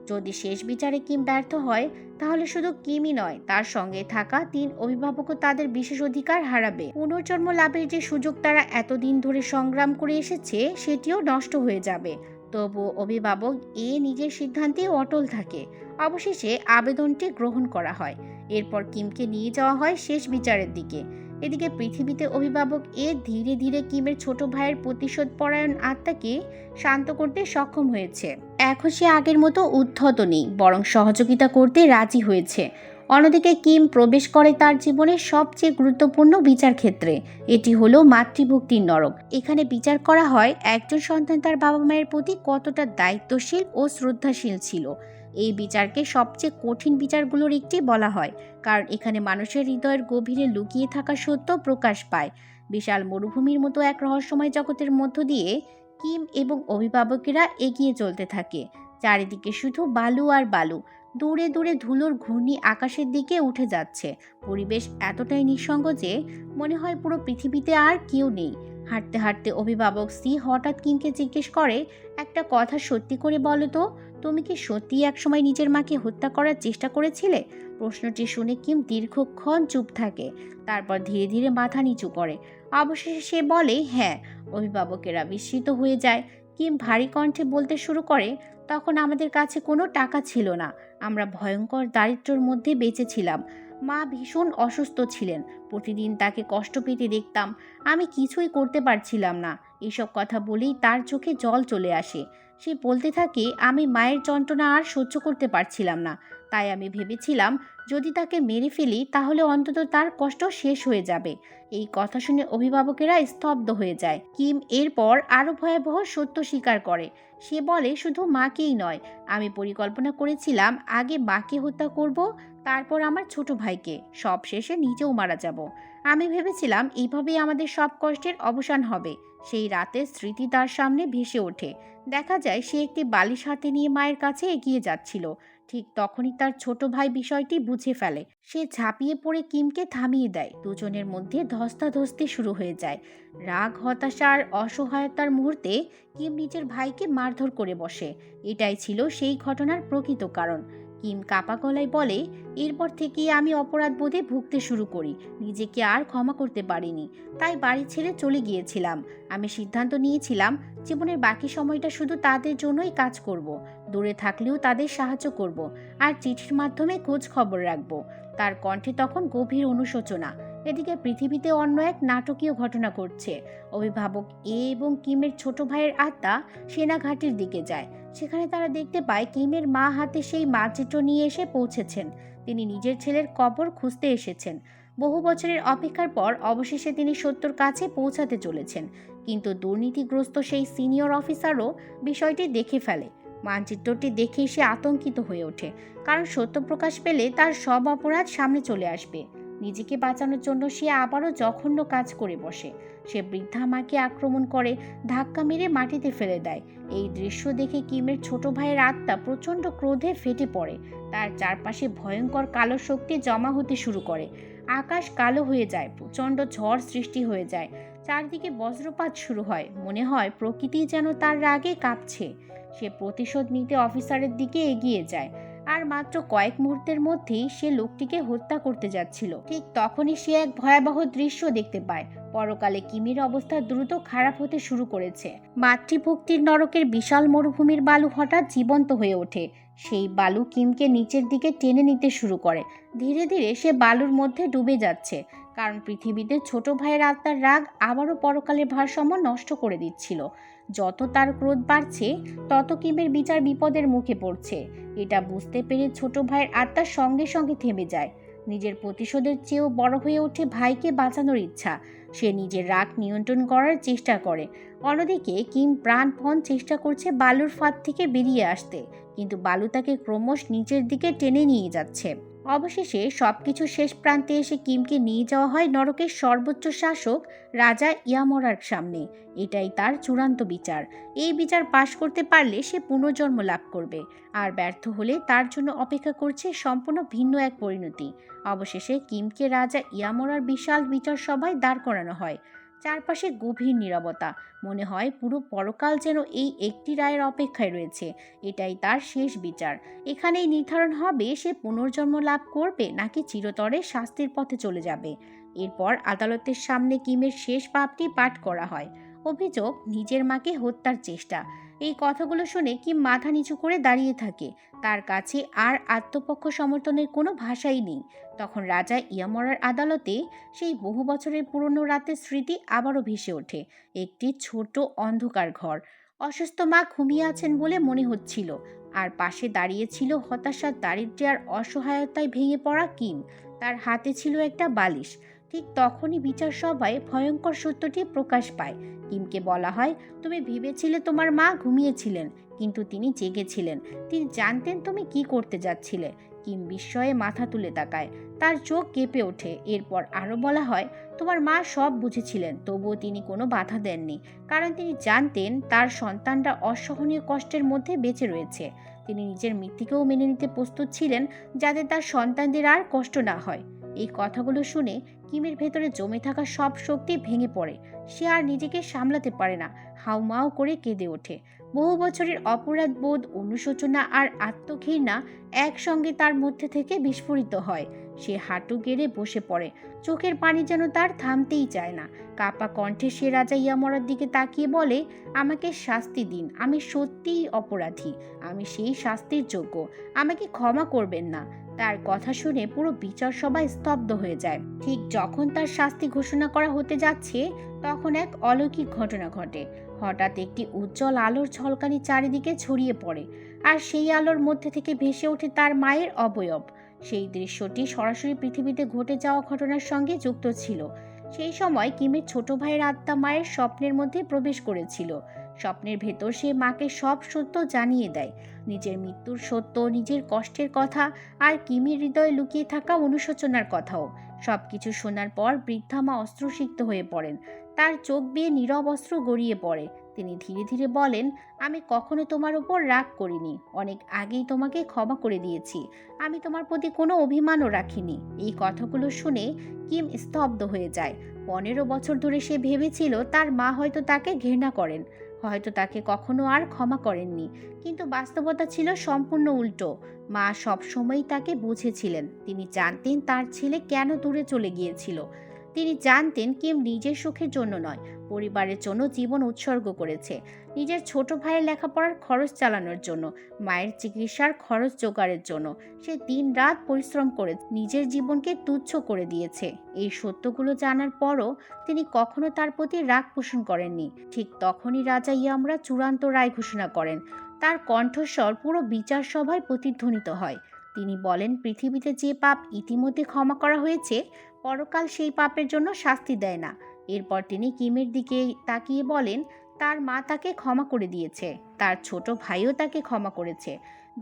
যদি শেষ বিচারে কিম ব্যর্থ হয়, তাহলে শুধু কিমই নয়, তার সঙ্গে থাকা 3 অভিভাবকও তাদের বিশেষ অধিকার হারাবে। পুনর্জন্ম লাভের যে সুযোগ তারা এতদিন ধরে সংগ্রাম করে এসেছে, সেটিও নষ্ট হয়ে যাবে। তবুও অভিভাবক নিজের সিদ্ধান্তে অটল থাকে। অবশেষে আবেদনটি গ্রহণ করা হয়। এরপর কিমকে নিয়ে যাওয়া হয় শেষ বিচারের দিকে। এদিকে পৃথিবীতে অভিভাবক ধীরে ধীরে কিমের ছোট ভাইয়ের প্রতিশোধ পরায়ণ আত্মাকে শান্ত করতে সক্ষম হয়েছে। এখন সে আগের মতো উদ্ধত নেই, বরং সহযোগিতা করতে রাজি হয়েছে। অন্যদিকে কিম প্রবেশ করে তার জীবনের সবচেয়ে গুরুত্বপূর্ণ বিচার ক্ষেত্রে। এটি হলো মাতৃভক্তির নরক। এখানে বিচার করা হয় একজন সন্তান তার বাবা মায়ের প্রতি কতটা দায়িত্বশীল ও শ্রদ্ধাশীল ছিল। এই বিচারকে সবচেয়ে কঠিন বিচারগুলোর একটি বলা হয়, কারণ এখানে মানুষের হৃদয়ের গভীরে লুকিয়ে থাকা সত্য প্রকাশ পায়। বিশাল মরুভূমির মতো এক রহস্যময় জগতের মধ্য দিয়ে কিম এবং অভিভাবকেরা এগিয়ে চলতে থাকে। চারিদিকে শুধু বালু আর বালু। দূরে দূরে ধুলোর ঘূর্ণি আকাশের দিকে উঠে যাচ্ছে। পরিবেশ এতটাই নিঃসঙ্গ যে মনে হয় পুরো পৃথিবীতে আর কেউ নেই। হাঁটতে হাঁটতে অভিভাবক সি হঠাৎ কিমকে জিজ্ঞেস করে, একটা কথা সত্যি করে বলো তো, তুমি কি সত্যি একসময় নিজের মাকে হত্যা করার চেষ্টা করেছিলে? প্রশ্নটি শুনে কিম দীর্ঘক্ষণ চুপ থাকে। তারপর ধীরে ধীরে মাথা নিচু করে। অবশেষে সে বলে, হ্যাঁ। অভিভাবকেরা বিস্মিত হয়ে যায়। কিম ভারী কণ্ঠে বলতে শুরু করে, তখন আমাদের কাছে কোনো টাকা ছিল না। আমরা ভয়ঙ্কর দারিদ্র্যের মধ্যে বেঁচেছিলাম। মা ভীষণ অসুস্থ ছিলেন। প্রতিদিন তাকে কষ্ট পেতে দেখতাম। আমি কিছুই করতে পারছিলাম না। এসব কথা বলেই তার চোখে জল চলে আসে। সে বলতে থাকে, আমি মায়ের যন্ত্রণা আর সহ্য করতে পারছিলাম না। তাই আমি ভেবেছিলাম যদি তাকে মেরে ফেলি তাহলে অন্তত তার কষ্ট শেষ হয়ে যাবে। এই কথা শুনে অভিভাবকেরা স্তব্ধ হয়ে যায়। কিম এরপর আরও ভয়াবহ সত্য স্বীকার করে। সে বলে, শুধু মাকেই নয়, আমি পরিকল্পনা করেছিলাম আগে মাকে হত্যা করব, তারপর আমার ছোট ভাইকে, সব শেষে নিজেও মারা যাব। আমি ভেবেছিলাম এইভাবেই আমাদের সব কষ্টের অবসান হবে। সেই রাতের স্মৃতি তার সামনে ভেসে ওঠে। দেখা যায় সে একটি বালিশ হাতে নিয়ে মায়ের কাছে এগিয়ে যাচ্ছিল। ঠিক তখনই তার ছোট ভাই বিষয়টি বুঝে ফেলে। সে ঝাঁপিয়ে পড়ে কিমকে থামিয়ে দেয়। দুজনের মধ্যে ধস্তাধস্তি শুরু হয়ে যায়। রাগ, হতাশা আর অসহায়তার মুহূর্তে কিম নিজের ভাইকে মারধর করে বসে। এটাই ছিল সেই ঘটনার প্রকৃত কারণ। কিম কাপা গলায় বলে, এরপর থেকেই আমি অপরাধ বোধে ভুগতে শুরু করি। নিজেকে আর ক্ষমা করতে পারিনি, তাই বাড়ি ছেড়ে চলে গিয়েছিলাম। আমি সিদ্ধান্ত নিয়েছিলাম জীবনের বাকি সময়টা শুধু তাদের জন্যই কাজ করব। দূরে থাকলেও তাদের সাহায্য করব, আর চিঠির মাধ্যমে খোঁজ খবর রাখব। তার কণ্ঠে তখন গভীর অনুশোচনা। এদিকে পৃথিবীতে অন্য এক নাটকীয় ঘটনা ঘটছে। অভিভাবক এ এবং কিমের ছোট ভাইয়ের আত্মা সেনাঘাটির দিকে যায়। সেখানে তারা দেখতে পায় কিমের মা হাতে সেই মানচিত্র নিয়ে এসে পৌঁছেছেন। তিনি নিজের ছেলের কবর খুঁজতে এসেছেন। বহু বছরের অপেক্ষার পর অবশেষে তিনি সত্যর কাছে পৌঁছাতে চলেছেন। কিন্তু দুর্নীতিগ্রস্ত সেই সিনিয়র অফিসারও বিষয়টি দেখে ফেলে। মানচিত্রটি দেখেই সে আতঙ্কিত হয়ে ওঠে, কারণ সত্য প্রকাশ পেলে তার সব অপরাধ সামনে চলে আসবে। নিজেকে বাঁচানোর জন্য সে আবারও জঘন্য কাজ করে বসে। সে বৃদ্ধা মাকে আক্রমণ করে, ধাক্কা মেরে মাটিতে ফেলে দেয়। এই দৃশ্য দেখে কিমের ছোট ভাইয়ের আত্মা প্রচণ্ড ক্রোধে ফেটে পড়ে। তার চারপাশে ভয়ঙ্কর কালো শক্তি জমা হতে শুরু করে। আকাশ কালো হয়ে যায়, প্রচণ্ড ঝড় সৃষ্টি হয়ে যায়। চারদিকে বজ্রপাত শুরু হয়। মনে হয় প্রকৃতি যেন তার রাগে কাঁপছে। সে প্রতিশোধ নিতে অফিসারের দিকে এগিয়ে যায়। আর মাত্র কয়েক মুহূর্তের মধ্যেই সে লোকটিকে হত্যা করতে যাচ্ছিল। ঠিক তখনই সে এক ভয়াবহ দৃশ্য দেখতে পায়। পরকালে কিমের অবস্থা দ্রুত খারাপ হতে শুরু করেছে। মাতৃভক্তির নরকের বিশাল মরুভূমির বালু হঠাৎ জীবন্ত হয়ে ওঠে। সেই বালু কিমকে নিচের দিকে টেনে নিতে শুরু করে। ধীরে ধীরে সে বালুর মধ্যে ডুবে যাচ্ছে, কারণ পৃথিবীতে ছোট ভাইয়ের আত্মার রাগ আবারও পরকালের ভারসাম্য নষ্ট করে দিচ্ছিল। যত তার ক্রোধ বাড়ছে, তত কিমের বিচার বিপদের মুখে পড়ছে। এটা বুঝতে পেরে ছোট ভাইয়ের আত্মা সঙ্গে সঙ্গে থেমে যায়। নিজের প্রতিশোধের চেয়েও বড় হয়ে ওঠে ভাইকে বাঁচানোর ইচ্ছা। সে নিজের রাগ নিয়ন্ত্রণ করার চেষ্টা করে। অন্যদিকে কিম প্রাণপণ চেষ্টা করছে বালুর ফাঁদ থেকে বেরিয়ে আসতে, কিন্তু বালু তাকে ক্রমশ নিচের দিকে টেনে নিয়ে যাচ্ছে। অবশেষে সবকিছু শেষ প্রান্তে এসে কিমকে নিয়ে যাওয়া হয় নরকের সর্বোচ্চ শাসক রাজা ইয়ামরার সামনে। এটাই তার চূড়ান্ত বিচার। এই বিচার পাশ করতে পারলে সে পুনর্জন্ম লাভ করবে, আর ব্যর্থ হলে তার জন্য অপেক্ষা করছে সম্পূর্ণ ভিন্ন এক পরিণতি। অবশেষে কিমকে রাজা ইয়ামরার বিশাল বিচার সভায় দাঁড় করানো হয়। চারপাশে গভীর নীরবতা। মনে হয় পুরো পরকাল যেন এই একটি রায়ের অপেক্ষায় রয়েছে। এটাই তার শেষ বিচার। এখানেই নির্ধারণ হবে সে পুনর্জন্ম লাভ করবে নাকি চিরতরে শাস্তির পথে চলে যাবে। এরপর আদালতের সামনে কিমের শেষ পাপটি পাঠ করা হয়। অভিযোগ, নিজের মাকে হত্যার চেষ্টা। এই কথাগুলো শুনে কিম মাথা নিচু করে দাঁড়িয়ে থাকে। তার কাছে আর আত্মপক্ষ সমর্থনের কোনো ভাষাই নেই। তখন রাজা ইয়ামরার আদালতে সেই বহু বছরের পুরনো রাতের স্মৃতি আবারও ভেসে ওঠে। একটি ছোট অন্ধকার ঘর। অসুস্থ মা ঘুমিয়ে আছেন বলে মনে হচ্ছিল, আর পাশে দাঁড়িয়েছিল হতাশা, দারিদ্র্য আর অসহায়তায় ভেঙে পড়া কিম। তার হাতে ছিল একটা বালিশ। ঠিক তখনই বিচার সভায় ভয়ঙ্কর সত্যটি প্রকাশ পায়। কিমকে বলা হয়, তুমি ভেবেছিলে তোমার মা ঘুমিয়েছিলেন, কিন্তু তিনি জেগেছিলেন। তিনি জানতেন তুমি কি করতে যাচ্ছিলে। কিম বিস্ময়ে মাথা তুলে তাকায়। তার চোখ কেঁপে ওঠে। এরপর আরও বলা হয়, তোমার মা সব বুঝেছিলেন, তবুও তিনি কোনো বাধা দেননি, কারণ তিনি জানতেন তার সন্তানরা অসহনীয় কষ্টের মধ্যে বেঁচে রয়েছে। তিনি নিজের মৃত্যুকেও মেনে নিতে প্রস্তুত ছিলেন, যাতে তার সন্তানদের আর কষ্ট না হয়। এই কথাগুলো শুনে কিমের ভেতরে জমে থাকা সব শক্তি ভেঙে পড়ে। সে আর নিজেকে সামলাতে পারে না, হাউমাউ করে কেঁদে ওঠে। বহু বছরের অপরাধ বোধ, অনুশোচনা আর আত্মঘৃণা একসঙ্গে তার মধ্যে থেকে বিস্ফোরিত হয়। সে হাঁটু গেড়ে বসে পড়ে। চোখের পানি যেন তার থামতেই চায় না। কাপা কণ্ঠে সে রাজা ইয়ামরার দিকে তাকিয়ে বলে, আমাকে শাস্তি দিন। আমি সত্যিই অপরাধী। আমি সেই শাস্তির যোগ্য। আমাকে ক্ষমা করবেন না। তার কথা শুনে পুরো বিচার সভা স্তব্ধ হয়ে যায়। ঠিক যখন তার শাস্তি ঘোষণা করা হতে যাচ্ছে, তখন এক অলৌকিক ঘটনা ঘটে। হঠাৎ একটি উজ্জ্বল আলোর ঝলকানি চারিদিকে ছড়িয়ে পড়ে, আর সেই আলোর মধ্যে থেকে ভেসে ওঠে তার মায়ের অবয়ব। সেই দৃশ্যটি সরাসরি পৃথিবীতে ঘটে যাওয়া ঘটনার সঙ্গে যুক্ত ছিল। সেই সময় কিমের ছোট ভাইয়ের আত্মা মায়ের স্বপ্নের মধ্যে প্রবেশ করেছিল। স্বপ্নের ভেতর সে মাকে সব সত্য জানিয়ে দেয়, নিজের মৃত্যুর সত্য, নিজের কষ্টের কথা, আর কিমির হৃদয়ে লুকিয়ে থাকা অনুশোচনার কথাও। সবকিছু শোনার পর বৃদ্ধা মা অশ্রুসিক্ত হয়ে পড়েন। তার চোখ বেয়ে নীরব অশ্রু গড়িয়ে পড়ে। তিনি ধীরে ধীরে বলেন, আমি কখনো তোমার উপর রাগ করিনি, অনেক আগেই তোমাকে ক্ষমা করে দিয়েছি। আমি তোমার প্রতি কোনো অভিমানও রাখিনি। এই কথাগুলো শুনে কিম স্তব্ধ হয়ে যায়। 15 বছর ধরে সে ভেবেছিল তার মা হয়তো তাকে ঘৃণা করেন, হয়তো তাকে কখনো আর ক্ষমা করেননি। কিন্তু বাস্তবতা ছিল সম্পূর্ণ উল্টো। মা সবসময়ই তাকে বুঝেছিলেন। তিনি জানতেন তার ছেলে কেন দূরে চলে গিয়েছিল। তিনি জানতেন কিম নিজের সুখের জন্য নয়, পরিবারের জন্য জীবন উৎসর্গ করেছে। নিজের ছোট ভাইয়ের লেখাপড়ার খরচ চালানোর জন্য, মায়ের চিকিৎসার খরচ জোগাড়ের জন্য সে দিন রাত পরিশ্রম করে নিজের জীবনকে তুচ্ছ করে দিয়েছে। এই সত্যগুলো জানার পরও তিনি কখনো তার প্রতি রাগ পোষণ করেননি। ঠিক তখনই রাজা ইয়ামরা চূড়ান্ত রায় ঘোষণা করেন। তার কণ্ঠস্বর পুরো বিচার সভায় প্রতিধ্বনিত হয়। তিনি বলেন, পৃথিবীতে যে পাপ ইতিমধ্যে ক্ষমা করা হয়েছে, পরকাল সেই পাপের জন্য শাস্তি দেয় না। এরপর তিনি কিমের দিকে তাকিয়ে বলেন, তার মা তাকে ক্ষমা করে দিয়েছে, তার ছোট ভাইও তাকে ক্ষমা করেছে।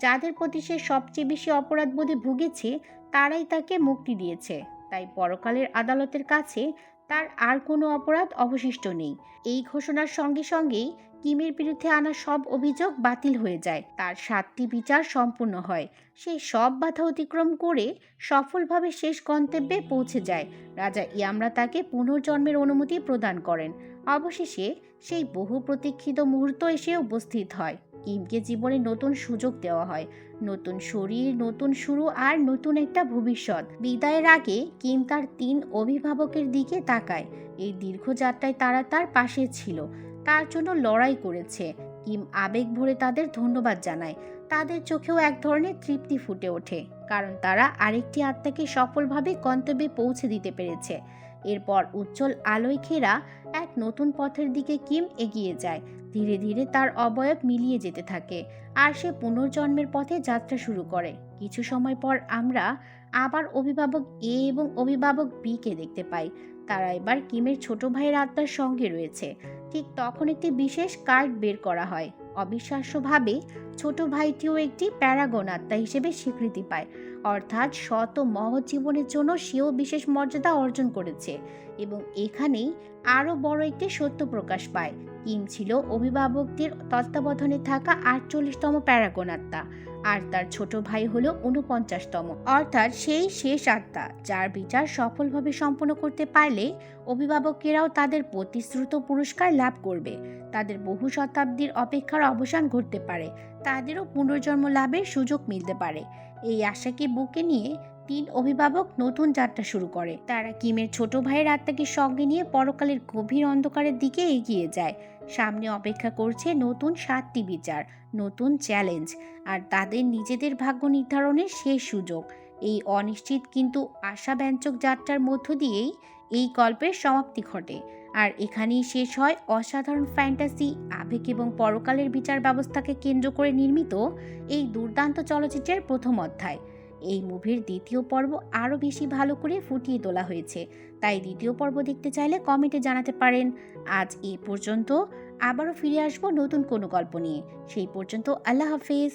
যাদের প্রতি সে সবচেয়ে বেশি অপরাধবোধে ভুগেছে, তারাই তাকে মুক্তি দিয়েছে। তাই পরকালের আদালতের কাছে তার আর কোনো অপরাধ অবশিষ্ট নেই। এই ঘোষণার সঙ্গে সঙ্গেই কিমের বিরুদ্ধে আনা সব অভিযোগ বাতিল হয়ে যায়। তার 7টি বিচার সম্পূর্ণ হয়। সে সব বাধা অতিক্রম করে সফলভাবে শেষ গন্তব্যে পৌঁছে যায়। রাজা ইয়ামরা তাকে পুনর্জন্মের অনুমতি প্রদান করেন। অবশেষে সেই বহু প্রতীক্ষিত মুহূর্ত এসে উপস্থিত হয়। কিমকে জীবনে নতুন সুযোগ দেওয়া হয়, নতুন শরীর, নতুন শুরু, আর নতুন একটা ভবিষ্যৎ। বিদায়ের আগে কিম তার 3 অভিভাবকের দিকে তাকায়। এই দীর্ঘ যাত্রায় তারা তার পাশে ছিল, তার জন্য লড়াই করেছে। কিম আবেগ ভরে তাদের ধন্যবাদ জানায়। তাদের চোখেও এক ধরনের তৃপ্তি ফুটে ওঠে, কারণ তারা আরেকটি আত্মাকে সফলভাবে গন্তব্যে পৌঁছে দিতে পেরেছে। এরপর উজ্জ্বল আলোয় ঘেরা এক নতুন পথের দিকে কিম এগিয়ে যায়। ধীরে ধীরে তার অবয়ব মিলিয়ে যেতে থাকে, আর সে পুনর্জন্মের পথে যাত্রা শুরু করে। কিছু সময় পর আমরা আবার অভিভাবক এ এবং অভিভাবক বি কে দেখতে পাই। তারা এবার কিমের ছোট ভাইয়ের আত্মার সঙ্গে রয়েছে। ঠিক তখন একটি বিশেষ কার্ড বের করা হয়। অবিশ্বাস্যভাবে ছোট ভাইটিও একটি প্যারাগন আত্মা হিসেবে স্বীকৃতি পায়, অর্থাৎ শত মহৎ জীবনের জন্য সেও বিশেষ মর্যাদা অর্জন করেছে। এবং এখানেই আরও বড় একটি সত্য প্রকাশ পায়। কিম ছিল অভিভাবকদের তত্ত্বাবধানে থাকা 48তম প্যারাগন আত্মা, আর তার ছোট ভাই হলো 49তম, অর্থাৎ সেই শেষ আত্মা যার বিচার সফলভাবে সম্পন্ন করতে পারলে অভিভাবকেরাও তাদের প্রতিশ্রুত পুরস্কার লাভ করবে। তাদের বহু শতাব্দীর অপেক্ষার অবসান ঘটতে পারে, তাদেরও পুনর্জন্ম লাভের সুযোগ মিলতে পারে। এই আশাকে বুকে নিয়ে 3 অভিভাবক নতুন যাত্রা শুরু করে। তারা কিমের ছোট ভাইয়ের আত্মাকে সঙ্গে নিয়ে পরকালের গভীর অন্ধকারের দিকে এগিয়ে যায়। সামনে অপেক্ষা করছে নতুন 7টি বিচার, নতুন চ্যালেঞ্জ, আর তাদের নিজেদের ভাগ্য নির্ধারণের শেষ সুযোগ। এই অনিশ্চিত কিন্তু আশাব্যঞ্জক যাত্রার মধ্য দিয়েই এই গল্পের সমাপ্তি ঘটে। আর এখানেই শেষ হয় অসাধারণ ফ্যান্টাসি, আবেগ এবং পরকালের বিচার ব্যবস্থাকে কেন্দ্র করে নির্মিত এই দুর্দান্ত চলচ্চিত্রের প্রথম অধ্যায়। এই মুভির দ্বিতীয় পর্ব আরও বেশি ভালো করে ফুটিয়ে তোলা হয়েছে, তাই দ্বিতীয় পর্ব দেখতে চাইলে কমেন্টে জানাতে পারেন। আজ এই পর্যন্ত, আবারও ফিরে আসবো নতুন কোনো গল্প নিয়ে। সেই পর্যন্ত আল্লাহ হাফেজ।